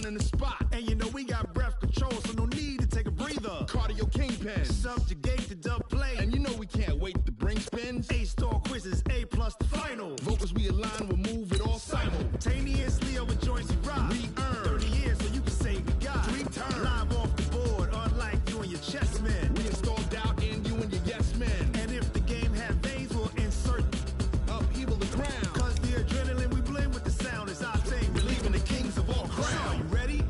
running the spot. And you know we got breath control, so no need to take a breather. Cardio kingpin. Subjugate the dub play. And you know we can't wait to bring spins. A-star quizzes, A+ the final. Vocals we align, we'll move it all simultaneously over joints we rock. We earn 30 years so you can say we got 3 turns. Live off the board, unlike you and your chess men. We install doubt in you and your yes men. And if the game had veins, we'll insert upheaval the crown. Cause the adrenaline we blend with the sound is our thing. Relieving the kings of all crowns. So are you ready?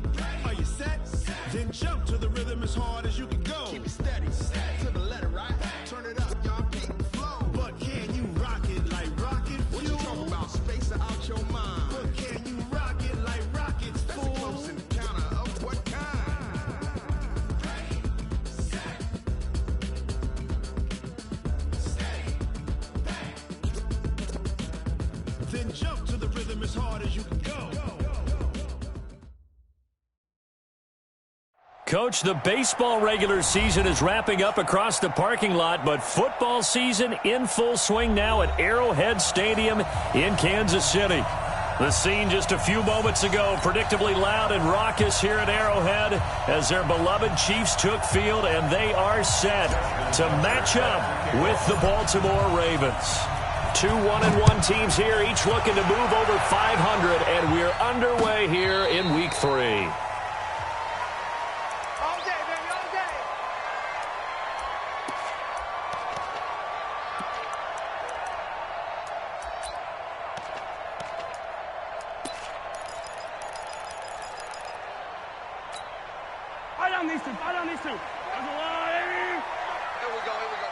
Are you set? Then jump to the rhythm as hard as you can go. Keep it steady, to the letter, right? Turn it up, y'all, keep the flow. But can you rock it like rocket fuel? What you talking about? Space out your mind. But can you rock it like rockets, That's fool? a close encounter of what kind? Then jump to the rhythm as hard as you can go. Coach, the baseball regular season is wrapping up across the parking lot, but football season in full swing now at Arrowhead Stadium in Kansas City. The scene just a few moments ago, predictably loud and raucous here at Arrowhead as their beloved Chiefs took field, and they are set to match up with the Baltimore Ravens. 2 1-1 teams here, each looking to move over 500, and we're underway here in Week 3. Fight on these two. That's a lot, baby. Here we go, here we go.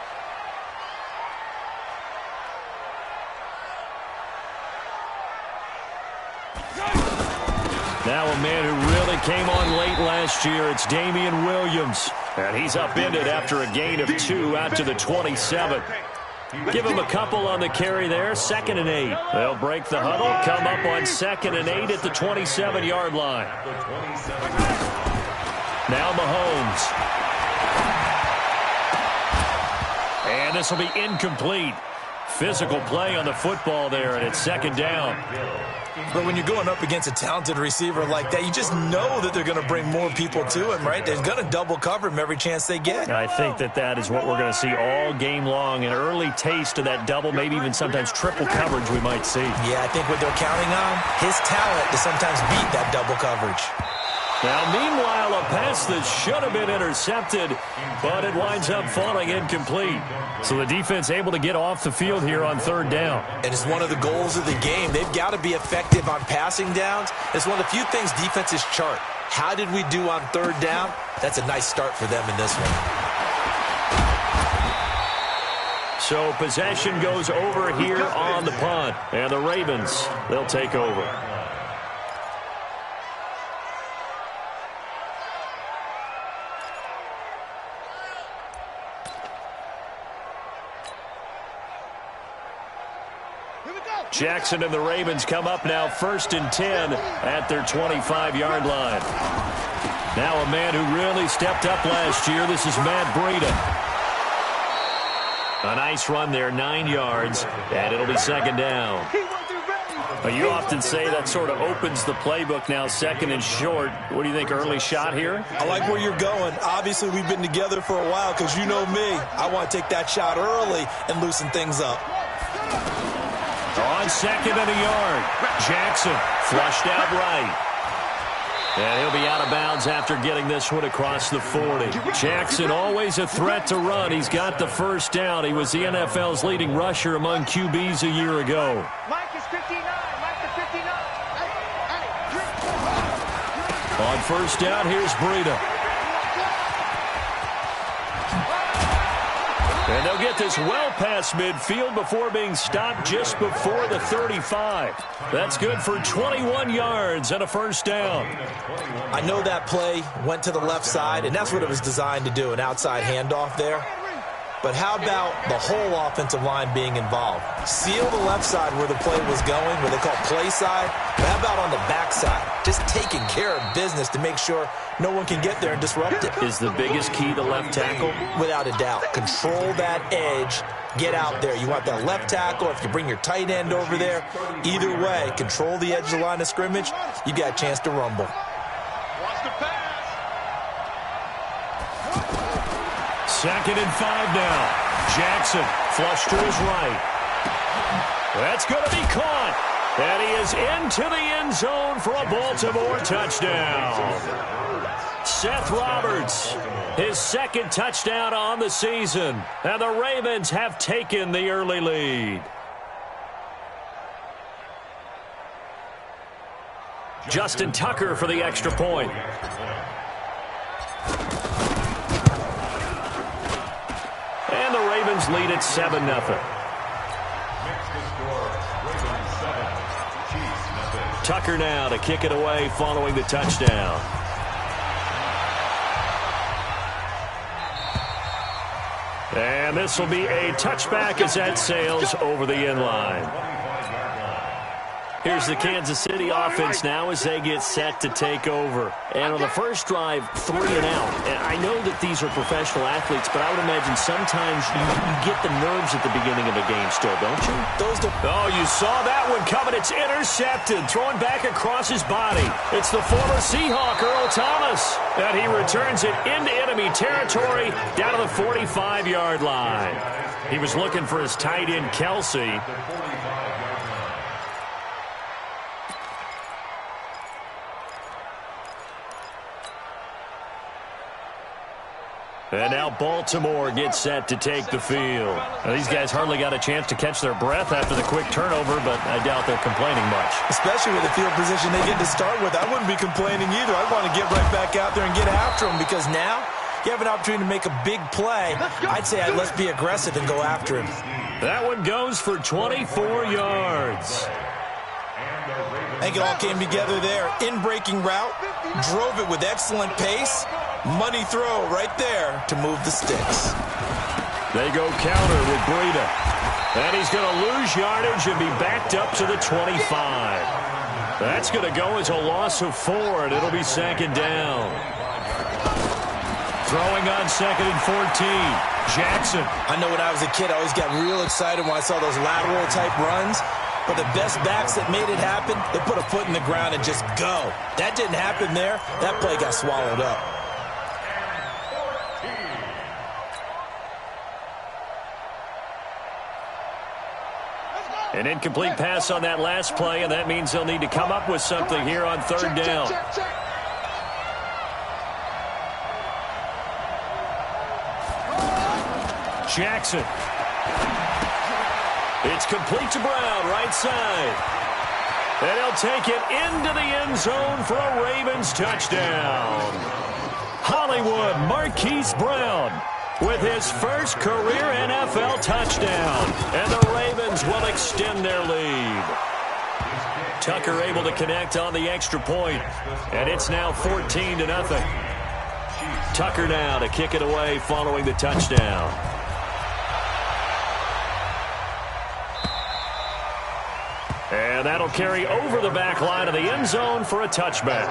Now a man who really came on late last year, it's Damian Williams. And he's upended after a gain of 2 out to the 27. Give him a couple on the carry there, 2nd and 8. They'll break the huddle, come up on 2nd and 8 at the 27-yard line. Now Mahomes. And this will be incomplete. Physical play on the football there, and it's 2nd down. But when you're going up against a talented receiver like that, you just know that they're going to bring more people to him, right? They're going to double cover him every chance they get. I think that is what we're going to see all game long, an early taste of that double, maybe even sometimes triple coverage we might see. Yeah, I think what they're counting on, his talent to sometimes beat that double coverage. Now, meanwhile, a pass that should have been intercepted, but it winds up falling incomplete. So the defense able to get off the field here on 3rd down. And it's one of the goals of the game. They've got to be effective on passing downs. It's one of the few things defenses chart. How did we do on 3rd down? That's a nice start for them in this one. So possession goes over here on the punt. And the Ravens, they'll take over. Jackson and the Ravens come up now 1st and 10 at their 25-yard line. Now a man who really stepped up last year. This is Matt Breida. A nice run there, 9 yards, and it'll be 2nd down. You often say that sort of opens the playbook now, 2nd and short. What do you think, early shot here? I like where you're going. Obviously, we've been together for a while because you know me. I want to take that shot early and loosen things up. On 2nd and a yard, Jackson flushed out right. And he'll be out of bounds after getting this one across the 40. Jackson always a threat to run. He's got the 1st down. He was the NFL's leading rusher among QBs a year ago. Mike is 59. Mike is 59. On 1st down, here's Breida. And they'll get this well past midfield before being stopped just before the 35. That's good for 21 yards and a 1st down. I know that play went to the left side, and that's what it was designed to do, an outside handoff there. But how about the whole offensive line being involved? Seal the left side where the play was going, what they call play side. But how about on the back side? Just taking care of business to make sure no one can get there and disrupt it. Is the biggest key the left tackle? Without a doubt. Control that edge. Get out there. You want that left tackle. If you bring your tight end over there, either way, control the edge of the line of scrimmage, you got a chance to rumble. 2nd and 5 now. Jackson flush to his right. That's going to be caught. And he is into the end zone for a Baltimore touchdown. Seth Roberts, his 2nd touchdown on the season. And the Ravens have taken the early lead. Justin Tucker for the extra point. And the Ravens lead at 7-0. Tucker now to kick it away following the touchdown. And this will be a touchback as that sails over the end line. Here's the Kansas City offense now as they get set to take over. And on the first drive, 3 and out. And I know that these are professional athletes, but I would imagine sometimes you get the nerves at the beginning of a game still, don't you? Oh, you saw that one coming. It's intercepted, thrown back across his body. It's the former Seahawk, Earl Thomas. And he returns it into enemy territory down to the 45-yard line. He was looking for his tight end, Kelsey. And now Baltimore gets set to take the field. Now, these guys hardly got a chance to catch their breath after the quick turnover, but I doubt they're complaining much. Especially with the field position they get to start with. I wouldn't be complaining either. I want to get right back out there and get after them because now you have an opportunity to make a big play. I'd say let's be aggressive and go after him. That one goes for 24 yards. I think it all came together there. In-breaking route, drove it with excellent pace. Money throw right there to move the sticks. They go counter with Breida. And he's going to lose yardage and be backed up to the 25. That's going to go as a loss of 4, and it'll be 2nd down. Throwing on 2nd and 14. Jackson. I know when I was a kid, I always got real excited when I saw those lateral-type runs. But the best backs that made it happen, they put a foot in the ground and just go. That didn't happen there. That play got swallowed up. An incomplete pass on that last play, and that means they'll need to come up with something here on 3rd down. Jackson. It's complete to Brown, right side. And he'll take it into the end zone for a Ravens touchdown. Hollywood Marquise Brown with his first career NFL touchdown. And the Ravens will extend their lead. Tucker able to connect on the extra point. And it's now 14-0. Tucker now to kick it away following the touchdown. And that'll carry over the back line of the end zone for a touchback.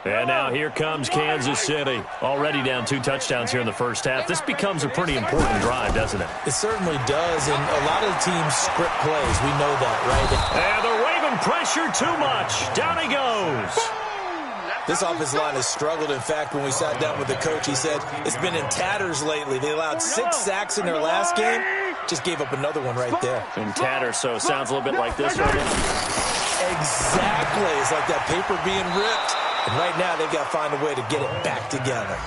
And now here comes Kansas City. Already down 2 touchdowns here in the first half. This becomes a pretty important drive, doesn't it? It certainly does, and a lot of the teams script plays. We know that, right? And the Raven pressure too much. Down he goes. This offensive line has struggled. In fact, when we sat down with the coach, he said it's been in tatters lately. They allowed 6 sacks in their last game. Just gave up another one right there. In tatters, so it sounds a little bit like this right now. Exactly. It's like that paper being ripped. And right now, they've got to find a way to get it back together.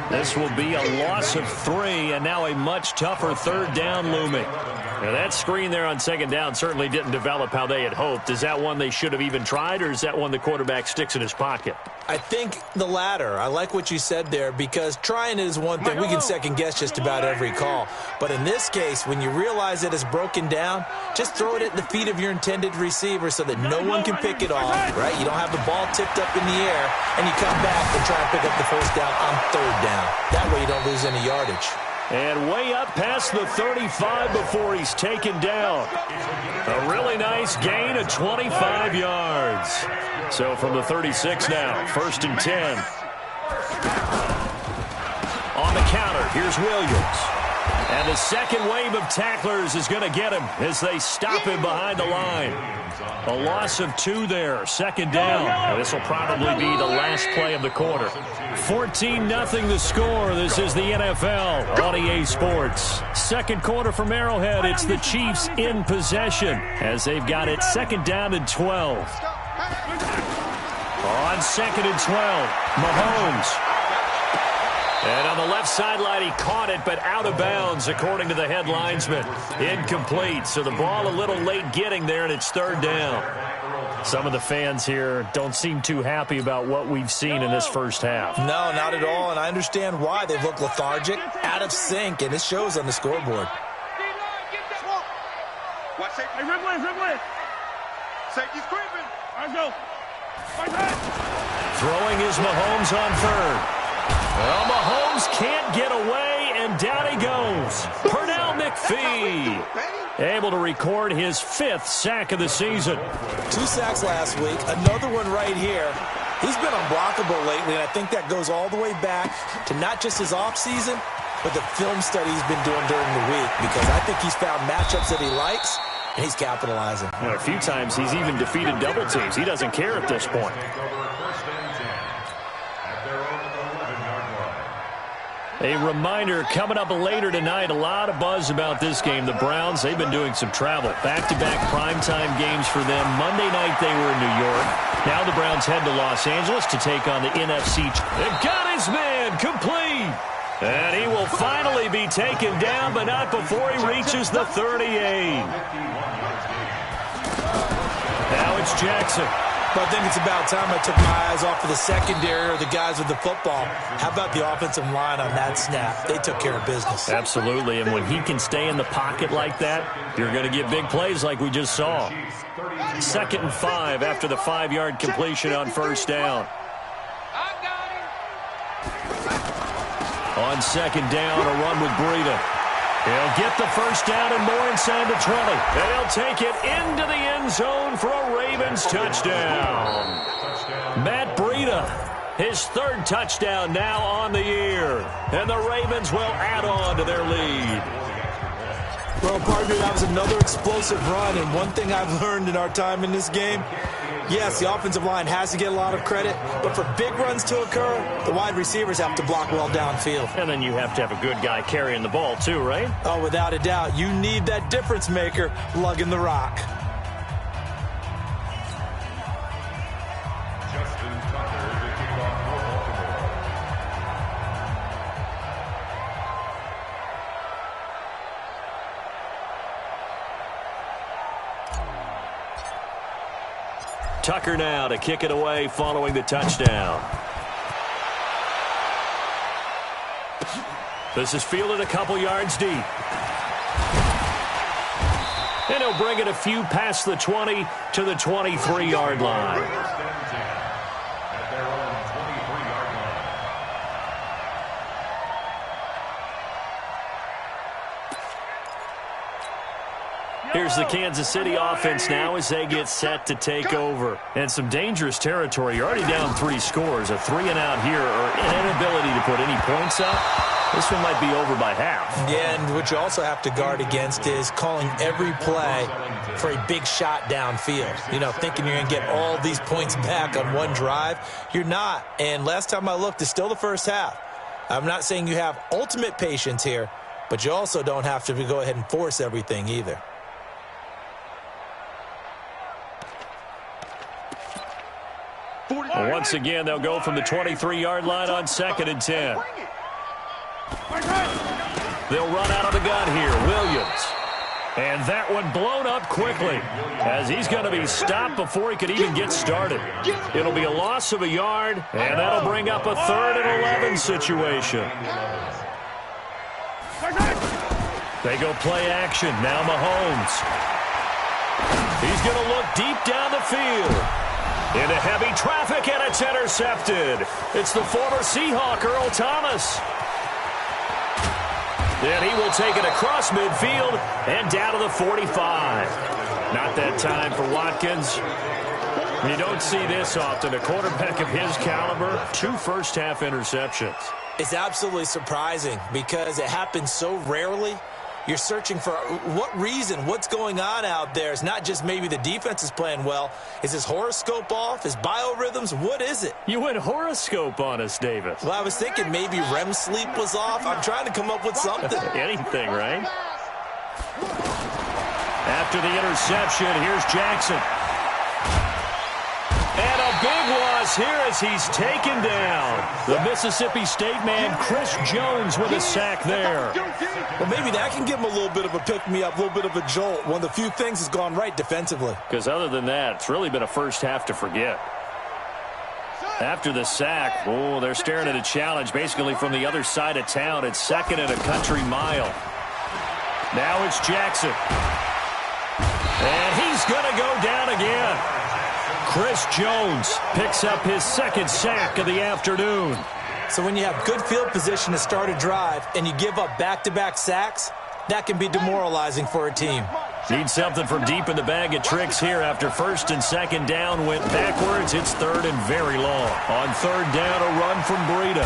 This will be a loss of 3, and now a much tougher 3rd down looming. Now, that screen there on 2nd down certainly didn't develop how they had hoped. Is that one they should have even tried, or is that one the quarterback sticks in his pocket? I think the latter. I like what you said there, because trying it is one thing. We can second-guess just about every call. But in this case, when you realize that it's broken down, just throw it at the feet of your intended receiver so that no one can pick it off, right? You don't have the ball tipped up in the air, and you come back and try and pick up the 1st down on 3rd down. That way you don't lose any yardage. And way up past the 35 before he's taken down. A really nice gain of 25 yards. So from the 36 now, 1st and 10. On the counter, here's Williams. And the second wave of tacklers is going to get him as they stop him behind the line. A loss of 2 there, second down. This will probably be the last play of the quarter. 14-0 the score. This is the NFL on EA Sports. Second quarter from Arrowhead. It's the Chiefs in possession as they've got it second down and 12. On second and 12, Mahomes. And on the left sideline, he caught it, but out of bounds, according to the head linesman. Incomplete, so the ball a little late getting there, and it's third down. Some of the fans here don't seem too happy about what we've seen in this first half. No, not at all, and I understand why. They've looked lethargic, out of sync, and it shows on the scoreboard. Hey, Ripley. Safety's creeping. Let's go. Throwing is Mahomes on third. Well, Mahomes can't get away, and down he goes. Pernell McPhee able to record his 5th sack of the season. 2 sacks last week, another one right here. He's been unblockable lately, and I think that goes all the way back to not just his offseason, but the film study he's been doing during the week, because I think he's found matchups that he likes, and he's capitalizing. And a few times he's even defeated double teams. He doesn't care at this point. A reminder, coming up later tonight, a lot of buzz about this game. The Browns, they've been doing some travel. Back-to-back primetime games for them. Monday night they were in New York. Now the Browns head to Los Angeles to take on the NFC. They've got his man complete. And he will finally be taken down, but not before he reaches the 38. Now it's Jackson. But I think it's about time I took my eyes off of the secondary or the guys with the football. How about the offensive line on that snap? They took care of business. Absolutely, and when he can stay in the pocket like that, you're going to get big plays like we just saw. 2nd and 5 after the 5-yard completion on first down. On second down, a run with Breida. He'll get the first down and more inside the 20. And he'll take it into the end zone for a Ravens touchdown. Matt Breida, his 3rd touchdown now on the year. And the Ravens will add on to their lead. Well, partner, that was another explosive run. And one thing I've learned in our time in this game, yes, the offensive line has to get a lot of credit, but for big runs to occur, the wide receivers have to block well downfield. And then you have to have a good guy carrying the ball too, right? Oh, without a doubt. You need that difference maker lugging the rock. Tucker now to kick it away following the touchdown. This is fielded a couple yards deep. And he'll bring it a few past the 20 to the 23-yard line. Here's the Kansas City offense now as they get set to take over. And some dangerous territory. You're already down 3 scores. A 3-and-out here or an inability to put any points up. This one might be over by half. Yeah, and what you also have to guard against is calling every play for a big shot downfield. You know, thinking you're going to get all these points back on one drive. You're not. And last time I looked, it's still the first half. I'm not saying you have ultimate patience here, but you also don't have to go ahead and force everything either. Once again, they'll go from the 23-yard line on 2nd and 10. They'll run out of the gun here. Williams. And that one blown up quickly as he's going to be stopped before he could even get started. It'll be a loss of a yard, and that'll bring up a 3rd and 11 situation. They go play action. Now Mahomes. He's going to look deep down the field. Into heavy traffic, and it's intercepted. It's the former Seahawk, Earl Thomas. Then he will take it across midfield and down to the 45. Not that time for Watkins. You don't see this often. A quarterback of his caliber, 2 first-half interceptions. It's absolutely surprising because it happens so rarely. You're searching for what reason, what's going on out there. It's not just maybe the defense is playing well. Is his horoscope off? His biorhythms? What is it? You went horoscope on us, Davis. Well, I was thinking maybe REM sleep was off. I'm trying to come up with something. Anything, right? After the interception, here's Jackson. And a big loss here as he's taken down. The Mississippi State man, Chris Jones, with a sack there. Well, maybe that can give him a little bit of a pick-me-up, a little bit of a jolt. One of the few things has gone right defensively. Because other than that, it's really been a first half to forget. After the sack, they're staring at a challenge basically from the other side of town. It's 2nd and a country mile. Now it's Jackson. And he's going to go down again. Chris Jones picks up his 2nd sack of the afternoon. So when you have good field position to start a drive and you give up back-to-back sacks, that can be demoralizing for a team. Need something from deep in the bag of tricks here after 1st and 2nd down went backwards. It's 3rd and very long. On 3rd down, a run from Breida.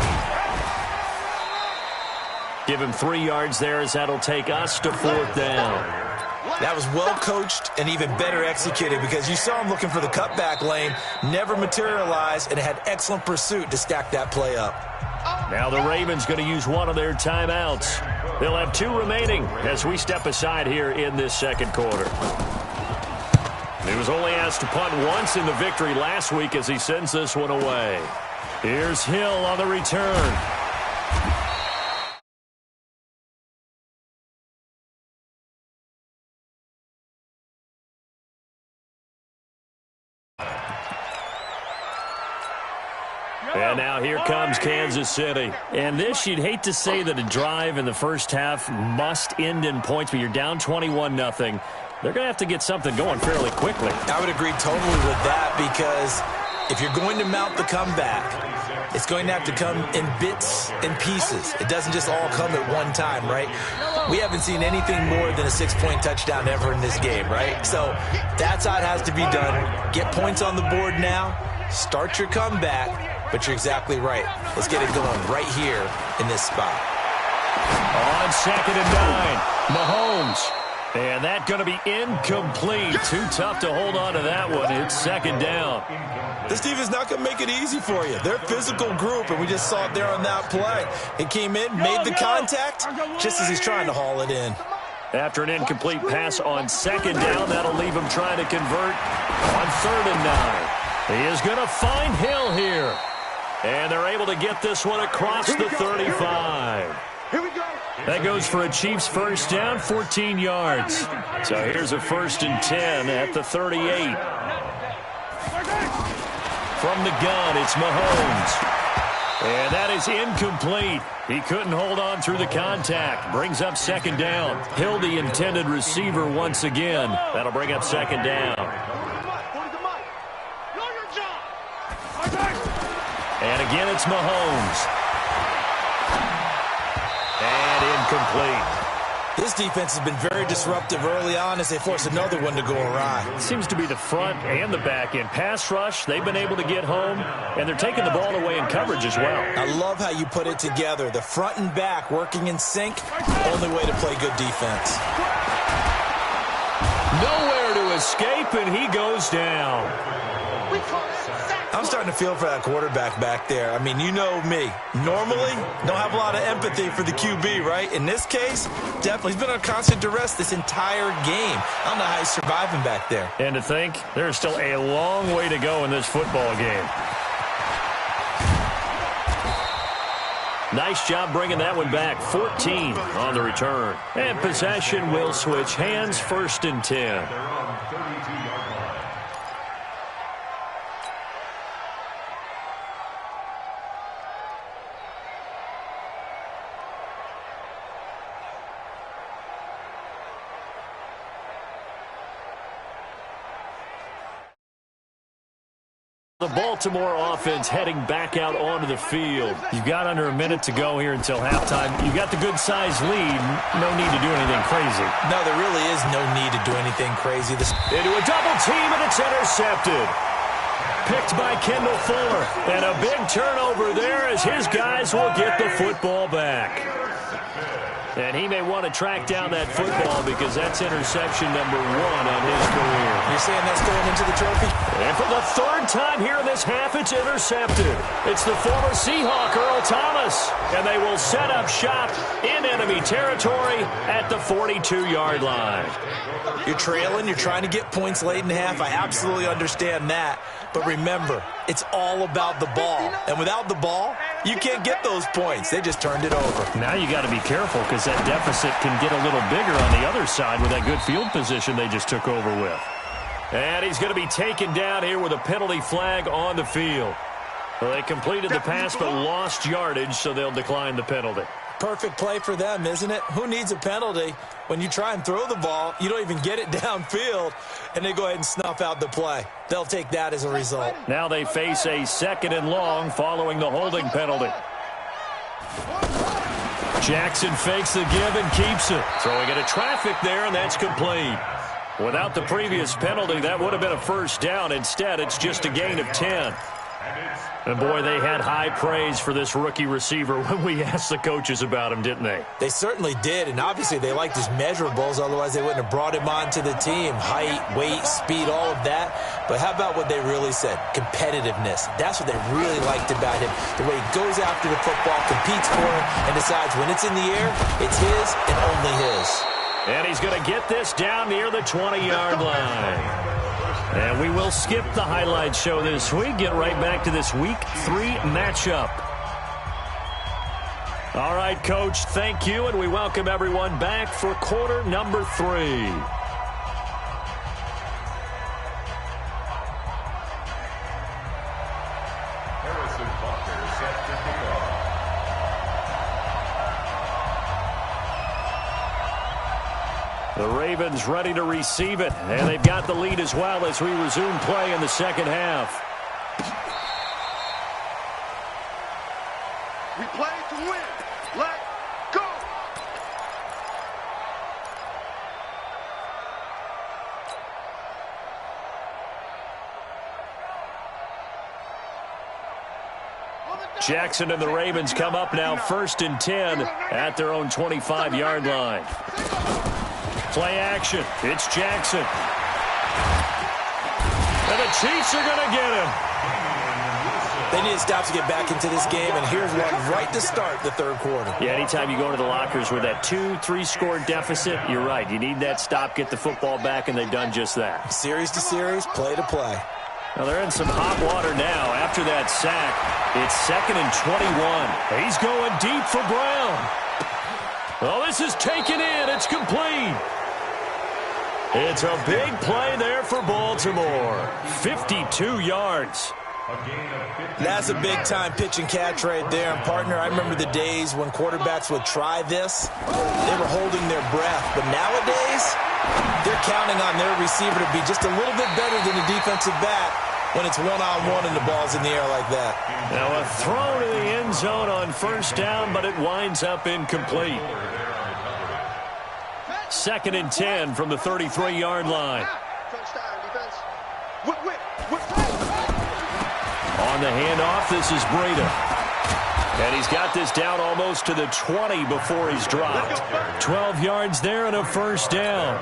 Give him 3 yards there as that'll take us to 4th down. That was well coached and even better executed because you saw him looking for the cutback lane, never materialized, and had excellent pursuit to stack that play up. Now the Ravens going to use one of their timeouts. They'll have 2 remaining as we step aside here in this 2nd quarter. He was only asked to punt once in the victory last week as he sends this one away. Here's Hill on the return. And now here comes Kansas City. And this, you'd hate to say that a drive in the first half must end in points, but you're down 21-0. They're going to have to get something going fairly quickly. I would agree totally with that because if you're going to mount the comeback, it's going to have to come in bits and pieces. It doesn't just all come at one time, right? We haven't seen anything more than a 6-point touchdown ever in this game, right? So that's how it has to be done. Get points on the board now. Start your comeback. But you're exactly right. Let's get it going right here in this spot. On 2nd and 9, Mahomes. And that's going to be incomplete. Too tough to hold on to that one. It's 2nd down. This defense is not going to make it easy for you. They're a physical group, and we just saw it there on that play. It came in, made the contact, just as he's trying to haul it in. After an incomplete pass on 2nd down, that'll leave him trying to convert on 3rd and 9. He is going to find Hill here. And they're able to get this one across the 35. Here we go. That goes for a Chiefs first down, 14 yards. So here's a 1st and 10 at the 38. From the gun, it's Mahomes. And that is incomplete. He couldn't hold on through the contact. Brings up 2nd down. Hill, the intended receiver once again. That'll bring up 2nd down. And again, it's Mahomes. And incomplete. This defense has been very disruptive early on as they force another one to go awry. Seems to be the front and the back end. Pass rush, they've been able to get home, and they're taking the ball away in coverage as well. I love how you put it together. The front and back working in sync, only way to play good defense. Nowhere to escape, and he goes down. I'm starting to feel for that quarterback back there. I mean, you know me. Normally, don't have a lot of empathy for the QB, right? In this case, definitely. He's been on constant duress this entire game. I don't know how he's surviving back there. And to think, there's still a long way to go in this football game. Nice job bringing that one back. 14 on the return. And possession will switch hands, 1st and 10. The Baltimore offense heading back out onto the field. You've got under a minute to go here until halftime. You've got the good-sized lead. No need to do anything crazy. No, there really is no need to do anything crazy. Into a double team, and it's intercepted. picked by Kendall Fuller. And a big turnover there as his guys will get the football back. And he may want to track down that football because that's interception number 1 on his career. You're saying that's going into the trophy? And for the 3rd time here in this half, it's intercepted. It's the former Seahawk, Earl Thomas. And they will set up shop in enemy territory at the 42-yard line. You're trailing. You're trying to get points late in half. I absolutely understand that. But remember, it's all about the ball. And without the ball, you can't get those points. They just turned it over. Now you got to be careful because that deficit can get a little bigger on the other side with that good field position they just took over with. And he's going to be taken down here with a penalty flag on the field. Well, they completed the pass but lost yardage, so they'll decline the penalty. Perfect play for them, isn't it? Who needs a penalty? When you try and throw the ball, you don't even get it downfield, and they go ahead and snuff out the play. They'll take that as a result. Now they face a 2nd and long following the holding penalty. Jackson fakes the give and keeps it. Throwing into traffic there, and that's complete. Without the previous penalty, that would have been a 1st down. Instead, it's just a gain of 10. And, boy, they had high praise for this rookie receiver when we asked the coaches about him, didn't they? They certainly did, and obviously they liked his measurables. Otherwise, they wouldn't have brought him onto the team. Height, weight, speed, all of that. But how about what they really said? Competitiveness. That's what they really liked about him. The way he goes after the football, competes for it, and decides when it's in the air, it's his and only his. And he's going to get this down near the 20-yard line. And we will skip the highlight show this week. Get right back to this Week 3 matchup. All right, Coach, thank you, and we welcome everyone back for quarter number 3. Harrison Butker set to kick off. The Ravens ready to receive it, and they've got the lead as well as we resume play in the 2nd half. We play to win. Let go. Jackson and the Ravens come up now 1st and 10 at their own 25-yard line. Play action. It's Jackson. And the Chiefs are going to get him. They need to stop to get back into this game, and here's one right to start the 3rd quarter. Yeah, anytime you go into the lockers with that 2-3 score deficit, you're right. You need that stop, get the football back, and they've done just that. Series to series, play to play. Now they're in some hot water now after that sack. It's 2nd and 21. He's going deep for Brown. Oh, this is taken in. It's complete. It's a big play there for Baltimore. 52 yards. That's a big-time pitch and catch right there. And, partner, I remember the days when quarterbacks would try this. They were holding their breath. But nowadays, they're counting on their receiver to be just a little bit better than the defensive back when it's one-on-one and the ball's in the air like that. Now a throw to the end zone on 1st down, but it winds up incomplete. 2nd and 10 from the 33-yard line. On the handoff, this is Breida. And he's got this down almost to the 20 before he's dropped. 12 yards there and a 1st down.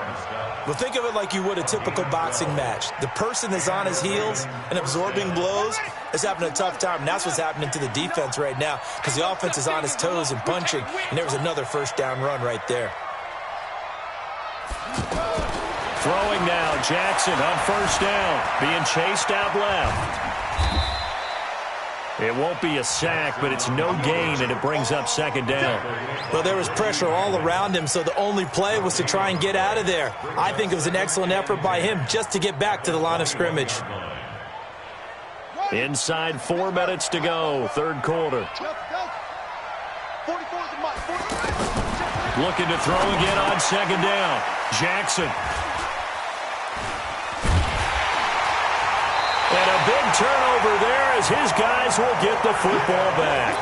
Well, think of it like you would a typical boxing match. The person that's on his heels and absorbing blows is having a tough time. And that's what's happening to the defense right now because the offense is on his toes and punching. And there was another 1st down run right there. Throwing now, Jackson on 1st down. Being chased out left. It won't be a sack, but it's no gain, and it brings up 2nd down. Well, there was pressure all around him, so the only play was to try and get out of there. I think it was an excellent effort by him just to get back to the line of scrimmage. Inside 4 minutes to go, 3rd quarter. Looking to throw again on 2nd down. Jackson. And a big turnover there as his guys will get the football back.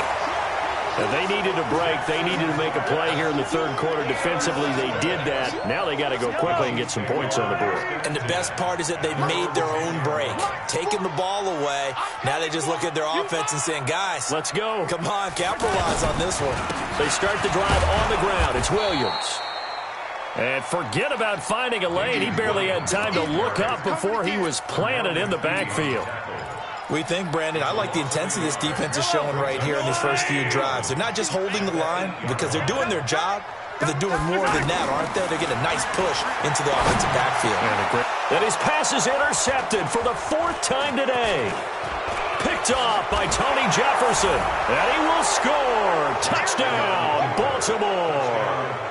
And they needed a break. They needed to make a play here in the third quarter. Defensively, they did that. Now they got to go quickly and get some points on the board. And the best part is that they made their own break. Taking the ball away. Now they just look at their offense and saying, guys, let's go. Come on, capitalize on this one. They start the drive on the ground. It's Williams. And forget about finding a lane. He barely had time to look up before he was planted in the backfield. We think, Brandon, I like the intensity this defense is showing right here in these first few drives. They're not just holding the line because they're doing their job, but they're doing more than that, aren't they? They're getting a nice push into the offensive backfield. And his pass is intercepted for the fourth time today. Picked off by Tony Jefferson. And he will score. Touchdown, Baltimore.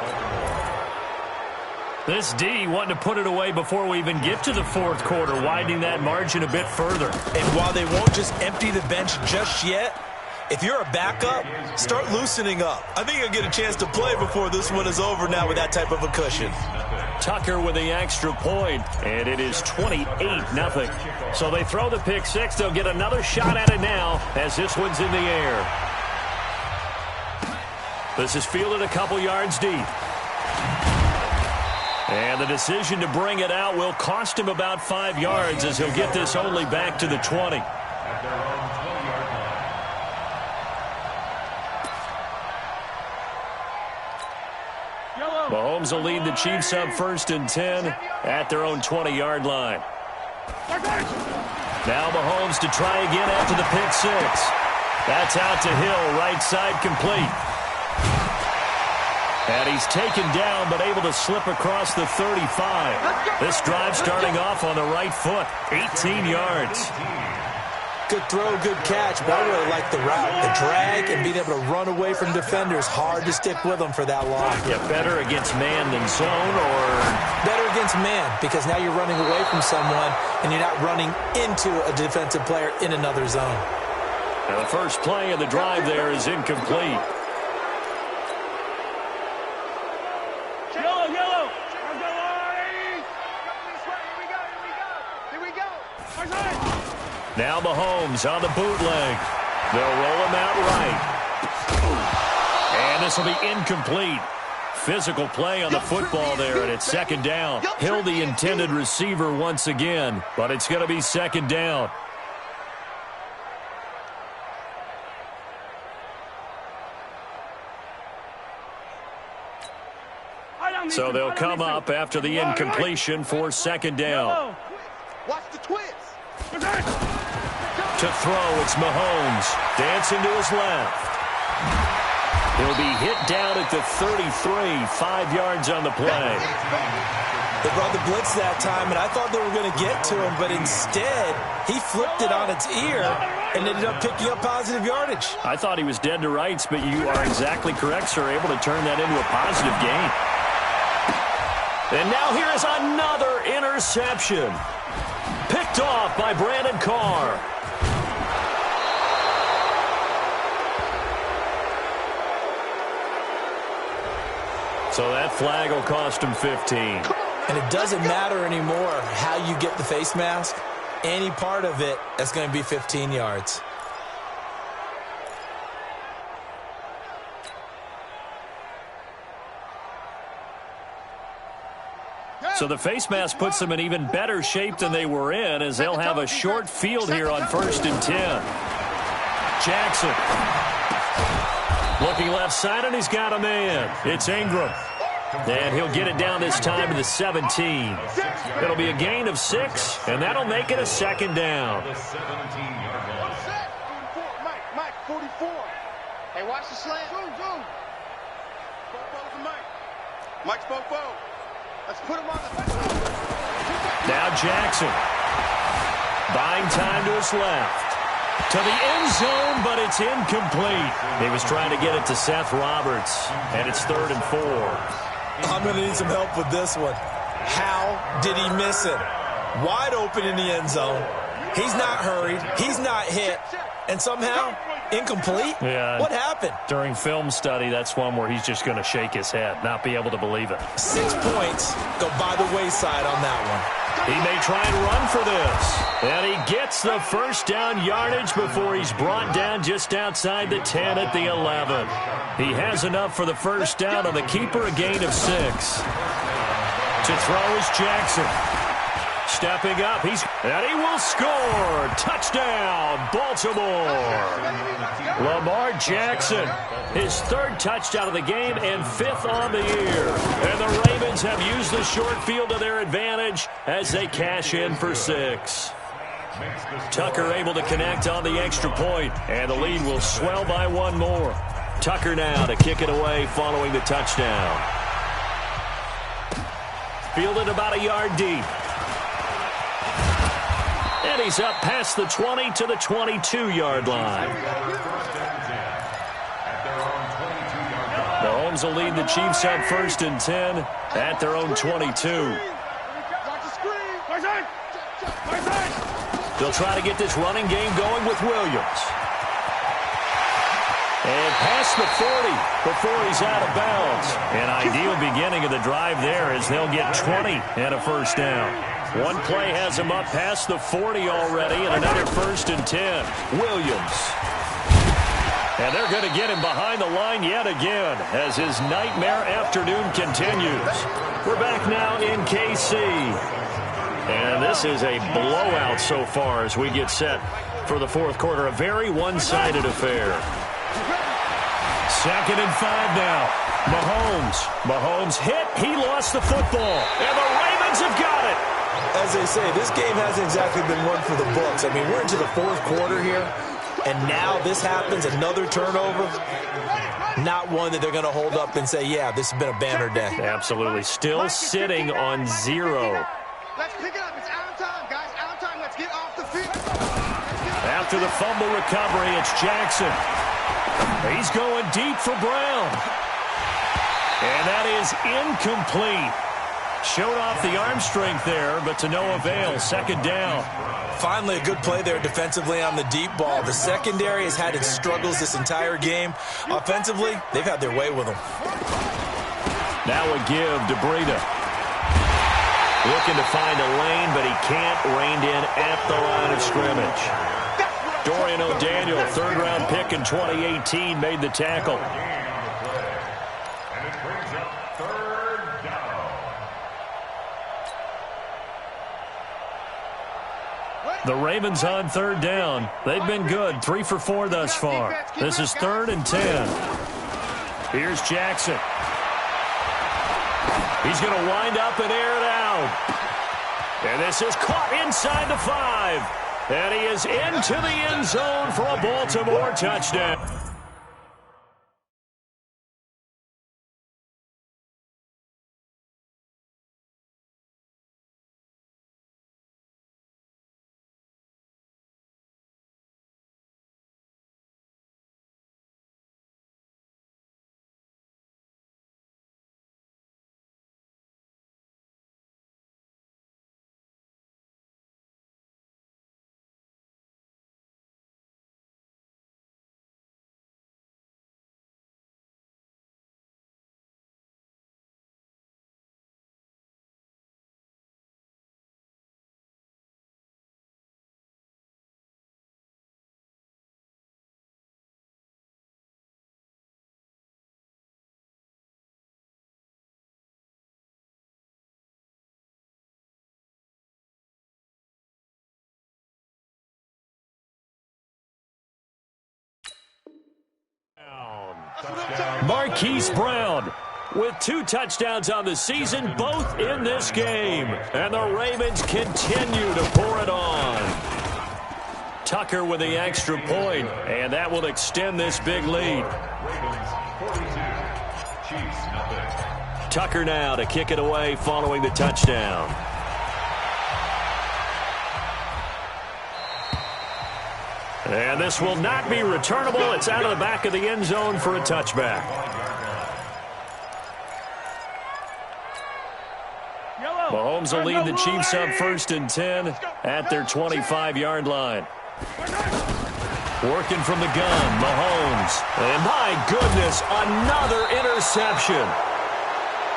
This D wanting to put it away before we even get to the fourth quarter, widening that margin a bit further. And while they won't just empty the bench just yet, if you're a backup, start loosening up. I think you'll get a chance to play before this one is over now with that type of a cushion. Tucker with the extra point, and it is 28-0. So they throw the pick six. They'll get another shot at it now as this one's in the air. This is fielded a couple yards deep. And the decision to bring it out will cost him about 5 yards as he'll get this only back to the 20. Mahomes will lead the Chiefs up 1st and 10 at their own 20-yard line. Now Mahomes to try again after the pick six. That's out to Hill, right side complete. And he's taken down, but able to slip across the 35. This drive starting off on the right foot, 18 yards. Good throw, good catch, but I really like the route. The drag and being able to run away from defenders. Hard to stick with them for that long. Yeah, better against man than zone, or? Better against man, because now you're running away from someone, and you're not running into a defensive player in another zone. Now the first play of the drive there is incomplete. Now Mahomes on the bootleg. They'll roll him out right. And this will be incomplete. Physical play on the football there, and it's second down. Hill the intended receiver once again, but it's going to be second down. So they'll come up after the incompletion for second down. Watch the twist. To throw, it's Mahomes. Dancing to his left. He'll be hit down at the 33, 5 yards on the play. They brought the blitz that time, and I thought they were going to get to him, but instead, he flipped it on its ear and ended up picking up positive yardage. I thought he was dead to rights, but you are exactly correct, sir. Able to turn that into a positive gain. And now here is another interception. Picked off by Brandon Carr. So that flag will cost him 15. And it doesn't matter anymore how you get the face mask. Any part of it, that's going to be 15 yards. So the face mask puts them in even better shape than they were in, as they'll have a short field here on 1st and 10. Jackson. Looking left side, and he's got a man. It's Ingram. And he'll get it down this time to the 17. It'll be a gain of 6, and that'll make it a second down. Mike, 44. Hey, watch the slant. Zoom. Mike spoke forward. Let's put him on the... Now Jackson. Buying time to his left. To the end zone, but it's incomplete. He was trying to get it to Seth Roberts, and it's 3rd and 4. I'm going to need some help with this one. How did he miss it? Wide open in the end zone. He's not hurried. He's not hit. And somehow, Incomplete? Yeah. What happened? During film study, that's one where he's just going to shake his head, not be able to believe it. 6 points go by the wayside on that one. He may try and run for this. And he gets the first down yardage before he's brought down just outside the 10 at the 11. He has enough for the first down on the keeper, a gain of 6. To throw is Jackson. Stepping up, and he will score. Touchdown, Baltimore. Lamar Jackson, his 3rd touchdown of the game and 5th on the year. And the Ravens have used the short field to their advantage as they cash in for 6. Tucker able to connect on the extra point, and the lead will swell by 1 more. Tucker now to kick it away following the touchdown. Fielded about a yard deep. And he's up past the 20 to the 22-yard line. Mahomes will lead the Chiefs up 1st and 10 at their own 22. They'll try to get this running game going with Williams. And past the 40 before he's out of bounds. An ideal beginning of the drive there as they'll get 20 and a first down. One play has him up past the 40 already, and another 1st and 10. Williams. And they're going to get him behind the line yet again as his nightmare afternoon continues. We're back now in KC. And this is a blowout so far as we get set for the 4th quarter. A very one-sided affair. 2nd and 5 now. Mahomes hit. He lost the football. And the Ravens have got it. As they say, this game hasn't exactly been one for the books. I mean, we're into the 4th quarter here, and now this happens, another turnover. Not one that they're going to hold up and say, yeah, this has been a banner day. Absolutely. Still sitting on 0. Let's pick it up. It's out of time, guys. Out of time. Let's get off the field. After the fumble recovery, it's Jackson. He's going deep for Brown. And that is incomplete. Showed off the arm strength there, but to no avail. 2nd down. Finally, a good play there defensively on the deep ball. The secondary has had its struggles this entire game. Offensively, they've had their way with them. Now a give to Breida. Looking to find a lane, but he can't. Reined in at the line of scrimmage. Dorian O'Daniel, 3rd-round pick in 2018, made the tackle. And it brings up 3rd down. The Ravens on 3rd down. They've been good, 3 for 4 thus far. This is 3rd and 10. Here's Jackson. He's going to wind up and air it out. And this is caught inside the 5. And he is into the end zone for a Baltimore touchdown. Marquise Brown with 2 touchdowns on the season, both in this game. And the Ravens continue to pour it on. Tucker with the extra point, and that will extend this big lead. Ravens 42, Chiefs nothing. Tucker now to kick it away following the touchdown. And this will not be returnable. It's out of the back of the end zone for a touchback. Mahomes will lead the Chiefs up 1st and 10 at their 25-yard line. Working from the gun, Mahomes. And my goodness, another interception.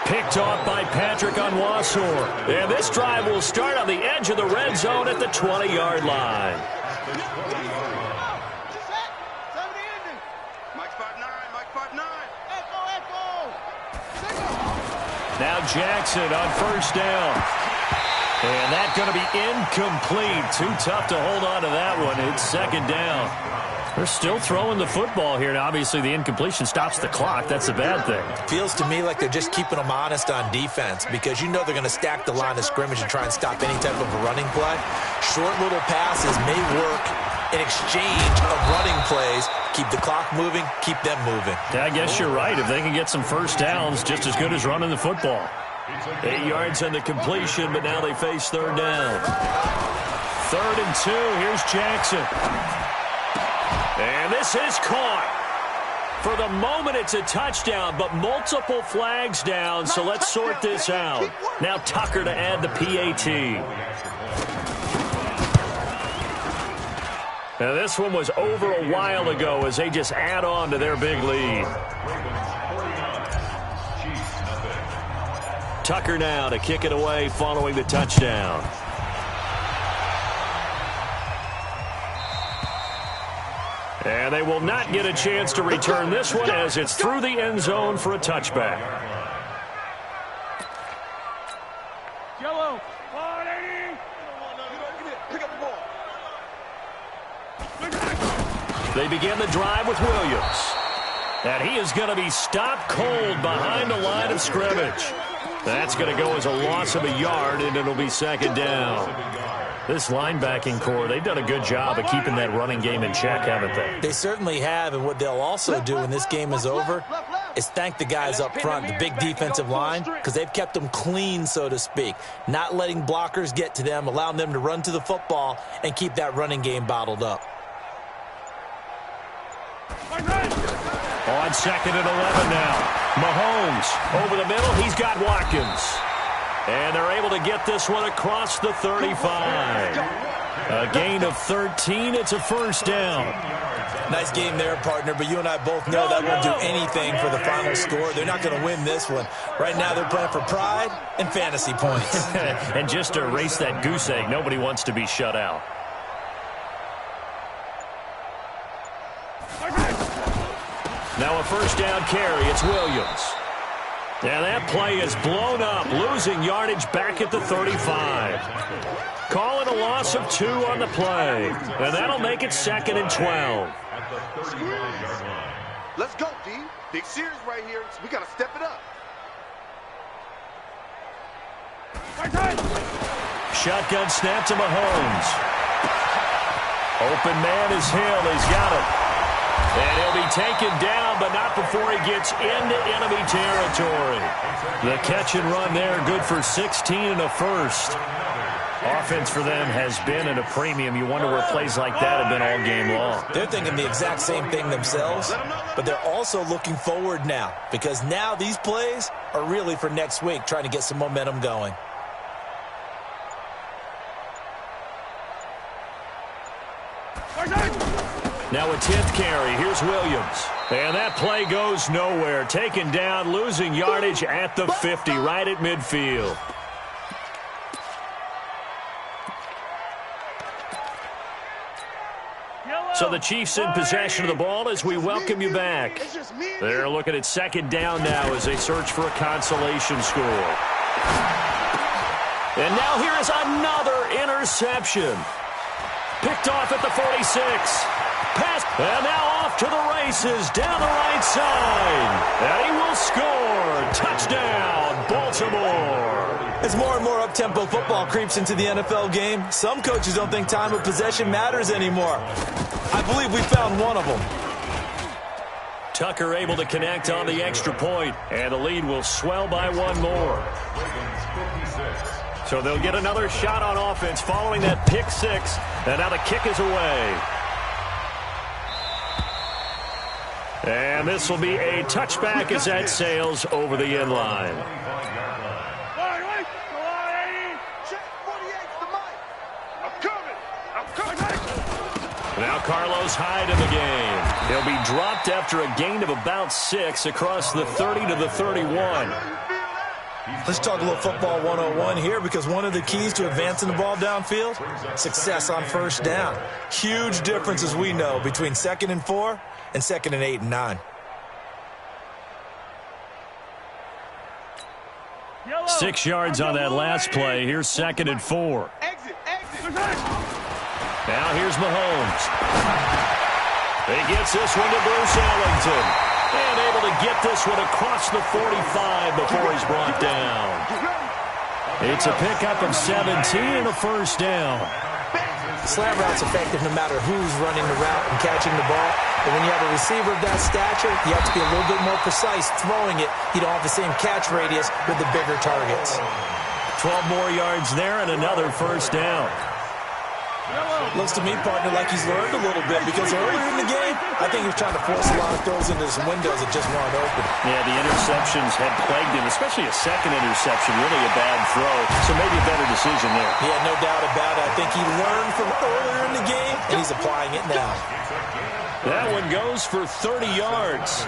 Picked off by Patrick Onwuasor. And this drive will start on the edge of the red zone at the 20-yard line. Now Jackson on first down. And that's going to be incomplete. Too tough to hold on to that one. It's second down. They're still throwing the football here. Now, obviously, the incompletion stops the clock. That's a bad thing. Feels to me like they're just keeping them honest on defense because you know they're going to stack the line of scrimmage and try and stop any type of a running play. Short little passes may work in exchange of running plays. Keep the clock moving, keep them moving. Yeah, I guess you're right. If they can get some first downs, just as good as running the football. 8 yards on the completion, but now they face third down. 3rd and 2. Here's Jackson. And this is caught. For the moment, it's a touchdown, but multiple flags down, so let's sort this out. Now Tucker to add the PAT. Now this one was over a while ago as they just add on to their big lead. Tucker now to kick it away following the touchdown. And they will not get a chance to return this one as it's through the end zone for a touchback. Yellow. 180. Pick up the ball. They begin the drive with Williams. And he is going to be stopped cold behind the line of scrimmage. That's going to go as a loss of a yard, and it'll be second down. This linebacking core, they've done a good job of keeping that running game in check, haven't they? They certainly have, and what they'll also do when this game is over is thank the guys up front, the big defensive line, because they've kept them clean, so to speak. Not letting blockers get to them, allowing them to run to the football and keep that running game bottled up. On 2nd and 11 now. Mahomes over the middle. He's got Watkins. And they're able to get this one across the 35. A gain of 13. It's a first down. Nice game there, partner, but you and I both know that won't do anything for the final score. They're not going to win this one. Right now they're playing for pride and fantasy points. And just to erase that goose egg, nobody wants to be shut out. Now a first down carry. It's Williams. And that play is blown up, losing yardage back at the 35. Call it a loss of 2 on the play. And that'll make it 2nd and 12. Let's go, D. Big series right here. We got to step it up. Shotgun snap to Mahomes. Open man is Hill. He's got it. And he'll be taken down, but not before he gets into enemy territory. The catch and run there, good for 16 and a first. Offense for them has been at a premium. You wonder where plays like that have been all game long. They're thinking the exact same thing themselves, but they're also looking forward now because now these plays are really for next week, trying to get some momentum going. Now a 10th carry. Here's Williams. And that play goes nowhere. Taken down, losing yardage at the 50, right at midfield. So the Chiefs in possession of the ball as we welcome you back. They're looking at 2nd down now as they search for a consolation score. And now here is another interception. Picked off at the 46. Pass, and now off to the races down the right side. And he will score. Touchdown, Baltimore. As more and more up-tempo football creeps into the NFL game, some coaches don't think time of possession matters anymore. I believe we found one of them. Tucker able to connect on the extra point, and the lead will swell by 1 more. So they'll get another shot on offense following that pick 6, and now the kick is away. And this will be a touchback as that sails over the end line. Now Carlos Hyde in the game. He'll be dropped after a gain of about 6 across the 30 to the 31. Let's talk a little football 101 here, because one of the keys to advancing the ball downfield, success on first down. Huge difference, as we know, between 2nd and 4 and 2nd and 8 and 9. 6 yards on that last play. Here's 2nd and 4. Now here's Mahomes. He gets this one to Bruce Ellington. And able to get this one across the 45 before he's brought down. It's a pickup of 17 and a first down. Slant route's effective no matter who's running the route and catching the ball. But when you have a receiver of that stature, you have to be a little bit more precise throwing it. You don't have the same catch radius with the bigger targets. 12 more yards there and another first down. Looks to me, partner, like he's learned a little bit, because earlier in the game, I think he was trying to force a lot of throws into some windows that just weren't open. Yeah, the interceptions had plagued him, especially a second interception, really a bad throw. So maybe a better decision there. Yeah, no doubt about it. I think he learned from earlier in the game, and he's applying it now. That one goes for 30 yards.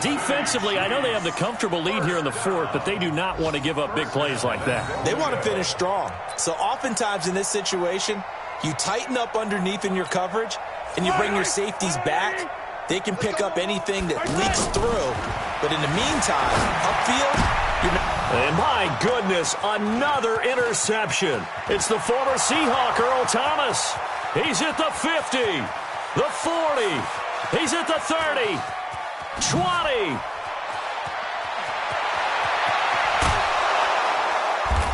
Defensively, I know they have the comfortable lead here in the 4th, but they do not want to give up big plays like that. They want to finish strong. So oftentimes in this situation, you tighten up underneath in your coverage, and you bring your safeties back. They can pick up anything that leaks through. But in the meantime, upfield, you're not. And my goodness, another interception. It's the former Seahawk, Earl Thomas. He's at the 50, the 40. He's at the 30. 20.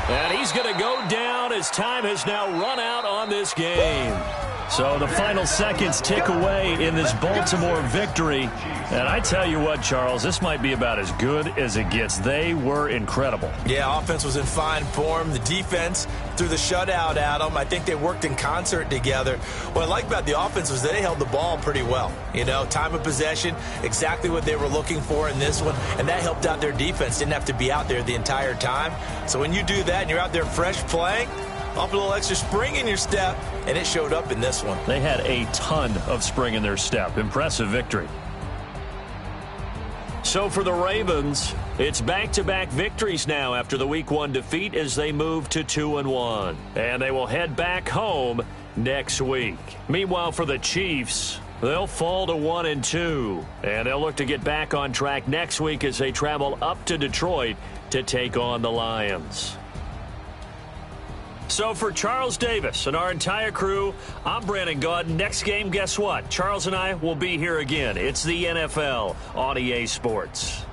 And he's going to go down as time has now run out on this game. So the final seconds tick away in this Baltimore victory. And I tell you what, Charles, this might be about as good as it gets. They were incredible. Yeah, offense was in fine form. The defense threw the shutout at them. I think they worked in concert together. What I like about the offense was they held the ball pretty well. You know, time of possession, exactly what they were looking for in this one. And that helped out their defense. Didn't have to be out there the entire time. So when you do that and you're out there fresh playing, up a little extra spring in your step, and it showed up in this one. They had a ton of spring in their step. Impressive victory. So for the Ravens, it's back-to-back victories now after the Week 1 defeat as they move to 2-1. And they will head back home next week. Meanwhile, for the Chiefs, they'll fall to 1-2. And they'll look to get back on track next week as they travel up to Detroit to take on the Lions. So for Charles Davis and our entire crew, I'm Brandon Gaudin. Next game, guess what? Charles and I will be here again. It's the NFL on EA Sports.